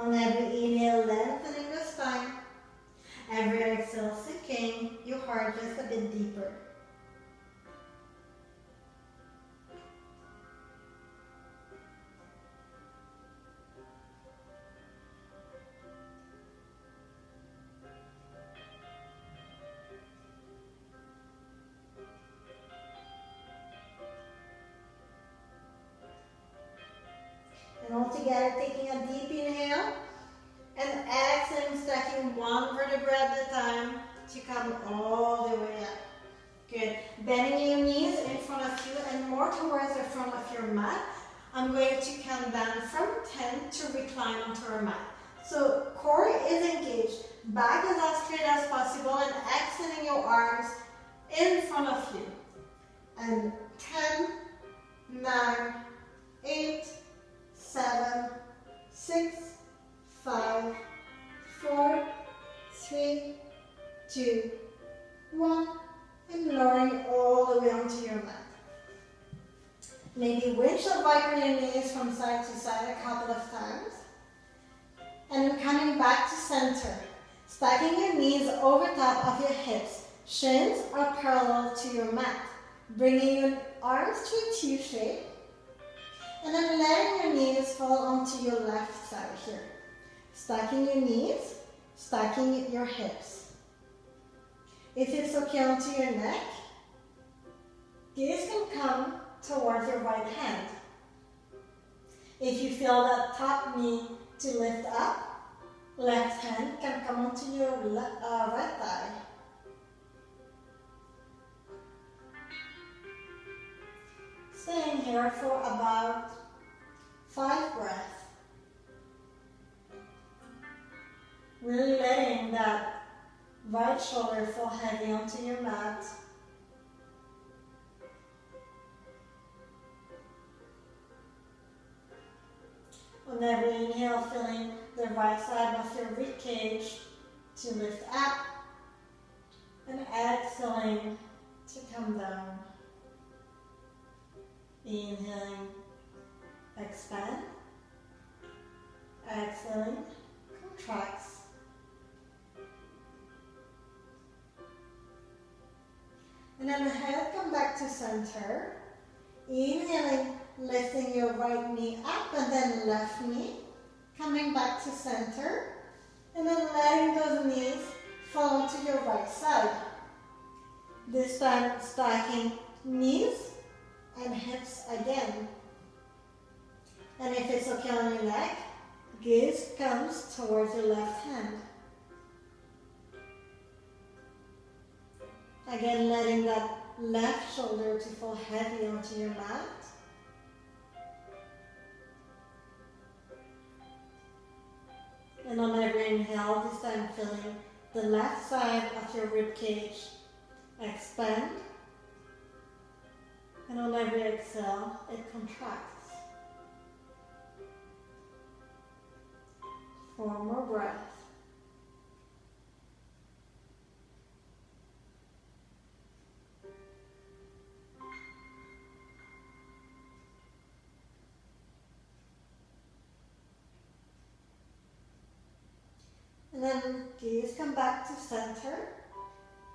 On every inhale, lengthening the spine. Every exhale, sinking your heart just a bit deeper. And all together, taking a deep inhale and exhaling, stacking one vertebrae at a time to come all the way up. Good. Bending your knees in front of you and more towards the front of your mat. I'm going to count down from 10 to recline onto our mat. So core is engaged, back is as straight as possible, and extending your arms in front of you. And 10, 9, 8, 7, 6, 5, 4, 3, 2, 1, and lowering all the way onto your mat. Maybe windshield wiper your knees from side to side a couple of times. And then coming back to center. Stacking your knees over top of your hips. Shins are parallel to your mat. Bringing your arms to a T shape. And then letting your knees fall onto your left side here. Stacking your knees, stacking your hips. If it's okay onto your neck, gaze can come towards your right hand. If you feel that top knee to lift up, Left hand can come onto your right thigh. Staying here for about 5 breaths. Really letting that right shoulder fall heavy onto your mat. On every inhale, feeling the right side of your rib cage to lift up, and exhaling to come down. Inhaling, expand, exhaling, contracts. And then the head come back to center. Inhaling, lifting your right knee up and then left knee. Coming back to center. And then letting those knees fall to your right side. This time stacking knees and hips again. And if it's okay on your neck, gaze comes towards your left hand. Again, letting that left shoulder to fall heavy onto your mat. And on every inhale, this time feeling the left side of your rib cage expand. And on every exhale, it contracts. 4 more breaths. And then gaze come back to center,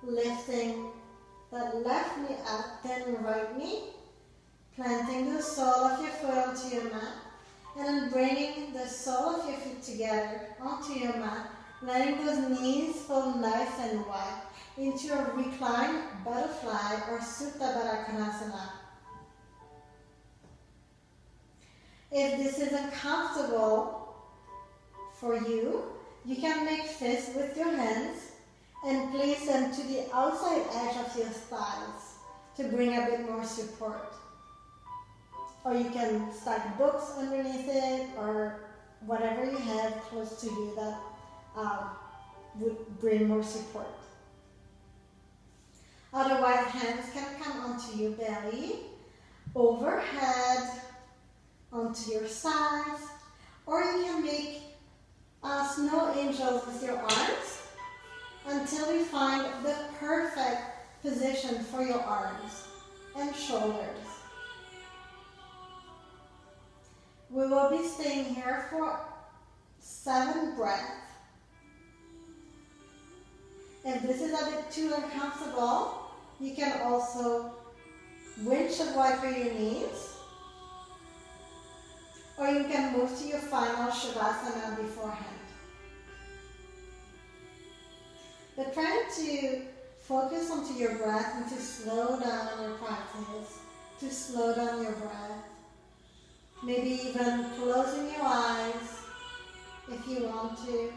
lifting that left knee up, then right knee, planting the sole of your foot onto your mat, and then bringing the sole of your feet together onto your mat, letting those knees fall nice and wide into a reclined butterfly or Supta Baddha Konasana. If this isn't comfortable for you, you can make fists with your hands and place them to the outside edge of your thighs to bring a bit more support. Or you can stack books underneath it or whatever you have close to you that would bring more support. Otherwise, hands can come onto your belly, overhead, onto your sides, or you can make snow angels with your arms until you find the perfect position for your arms and shoulders. We will be staying here for 7 breaths. If this is a bit too uncomfortable, you can also windshield wiper your knees, or you can move to your final Shavasana beforehand. But try to focus onto your breath and to slow down your practice, to slow down your breath. Maybe even closing your eyes if you want to.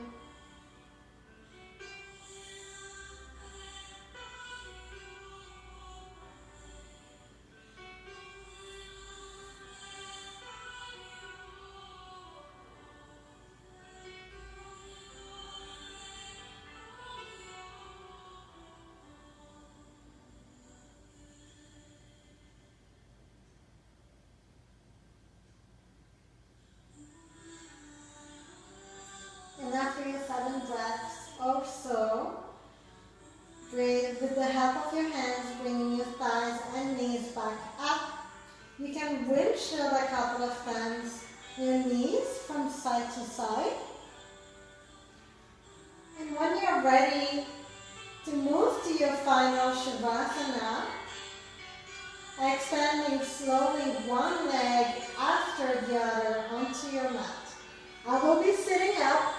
And after your 7 breaths or so, breathe with the help of your hands, bringing your thighs and knees back up. You can windshield a couple of times your knees from side to side. And when you're ready to move to your final Shavasana, extending slowly one leg after the other onto your mat. I will be sitting up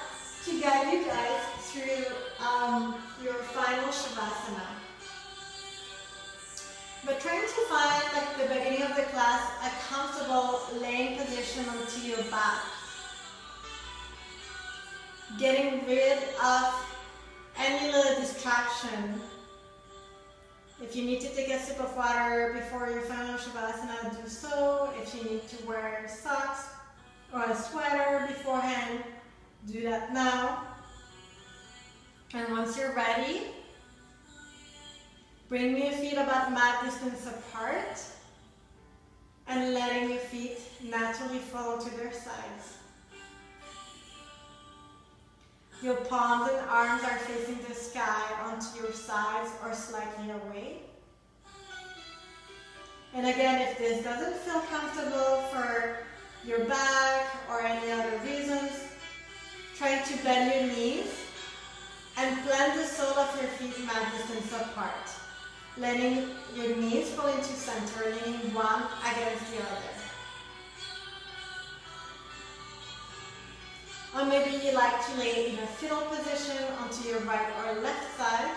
to guide you guys through your final Shavasana. But trying to find, like the beginning of the class, a comfortable laying position onto your back. getting rid of any little distraction. If you need to take a sip of water before your final Shavasana, do so. If you need to wear socks or a sweater beforehand, do that now. And once you're ready, bring your feet about mat distance apart and letting your feet naturally fall to their sides. Your palms and arms are facing the sky onto your sides or slightly away. And again, if this doesn't feel comfortable for your back or any other reasons, try to bend your knees and plant the sole of your feet mat distance apart, letting your knees fall into center, leaning one against the other. Or maybe you like to lay in a fetal position onto your right or left side,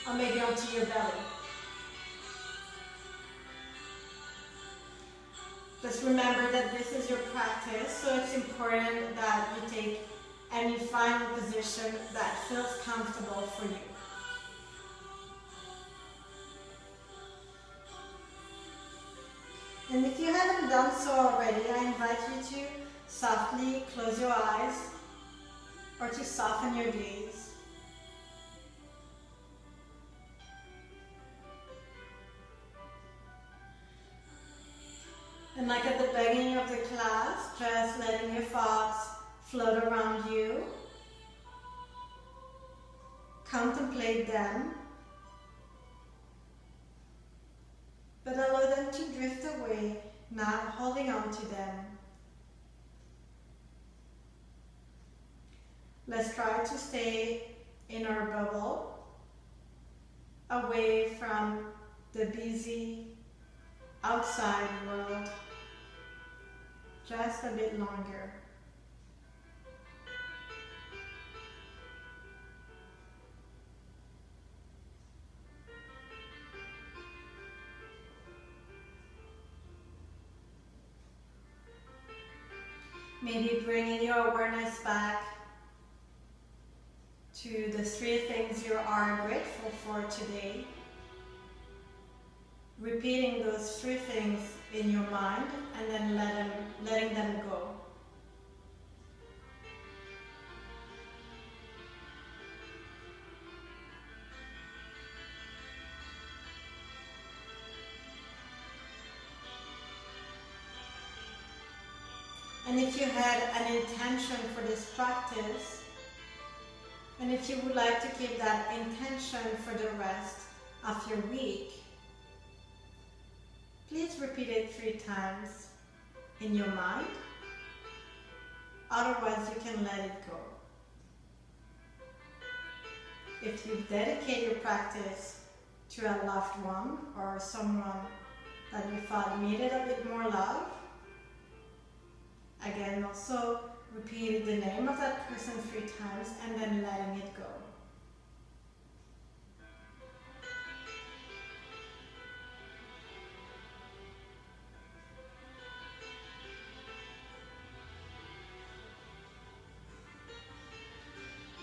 or maybe onto your belly. Just remember that this is your practice, so it's important that you take any final position that feels comfortable for you. And if you haven't done so already, I invite you to softly close your eyes or to soften your gaze. And like at the beginning of the class, just letting your thoughts float around you. Contemplate them, but allow them to drift away, not holding on to them. Let's try to stay in our bubble, away from the busy outside world, just a bit longer. Maybe bringing your awareness back to the three things you are grateful for today. Repeating those three things in your mind and then letting them go. And if you had an intention for this practice, and if you would like to keep that intention for the rest of your week, please repeat it 3 times in your mind. Otherwise, you can let it go. If you dedicate your practice to a loved one or someone that you thought needed a bit more love, again, also repeat the name of that person 3 times and then letting it go.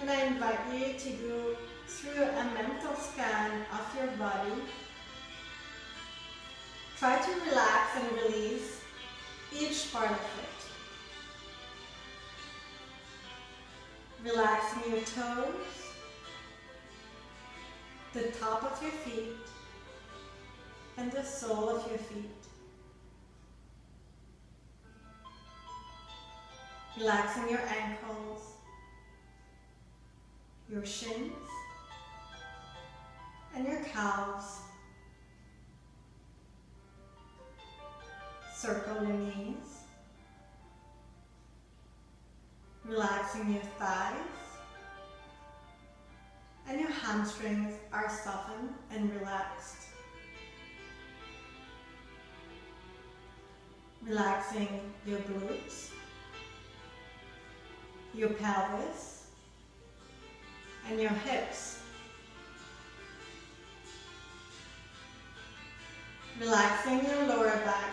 And I invite you to go through a mental scan of your body. Try to relax and release each part of it. Relaxing your toes, the top of your feet, and the sole of your feet. Relaxing your ankles, your shins, and your calves. Circle your knees. Relaxing your thighs, and your hamstrings are softened and relaxed. Relaxing your glutes, your pelvis, and your hips. Relaxing your lower back,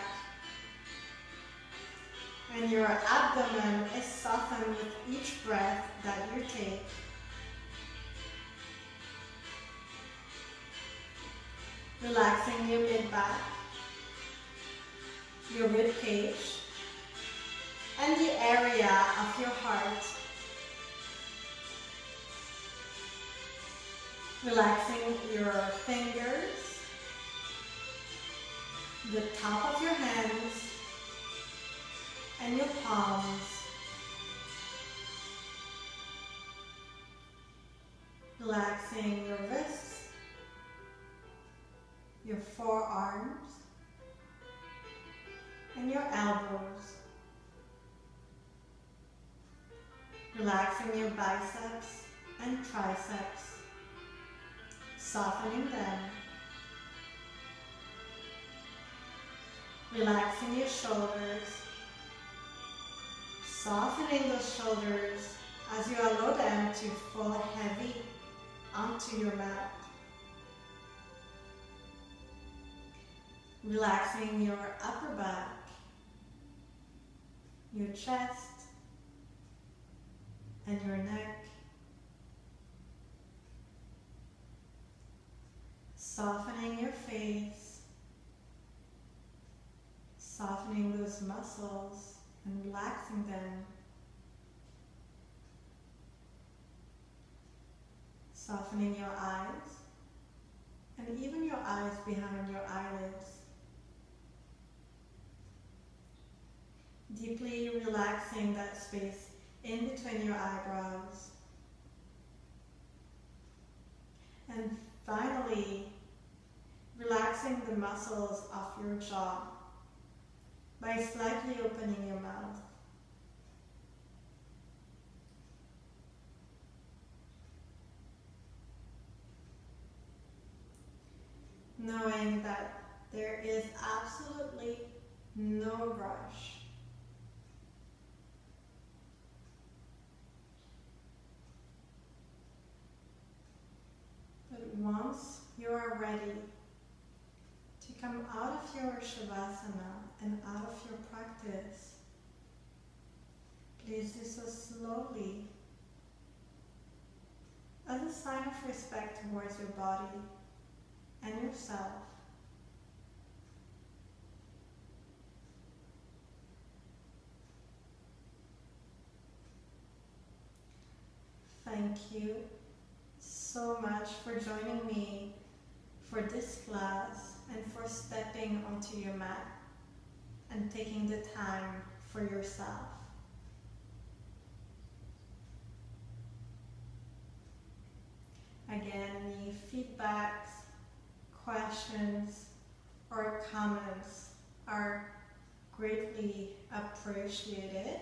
and your abdomen is soft soften with each breath that you take. Relaxing your mid-back, your rib cage, and the area of your heart. Relaxing your fingers, the top of your hands, and your palms. Relaxing your wrists, your forearms, and your elbows. Relaxing your biceps and triceps, softening them. Relaxing your shoulders, softening those shoulders as you allow them to fall heavy onto your mat. Relaxing your upper back, your chest, and your neck. Softening your face, softening those muscles and relaxing them. Softening your eyes, and even your eyes behind your eyelids. Deeply relaxing that space in between your eyebrows. And finally, relaxing the muscles of your jaw by slightly opening your mouth. Knowing that there is absolutely no rush. But once you are ready to come out of your Shavasana and out of your practice, please do so slowly as a sign of respect towards your body and yourself. Thank you so much for joining me for this class and for stepping onto your mat and taking the time for yourself. Again, any feedbacks, questions, or comments are greatly appreciated.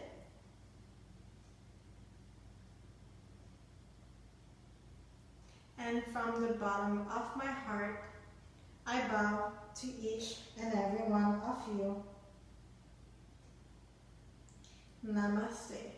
And from the bottom of my heart, I bow to each and every one of you. Namaste.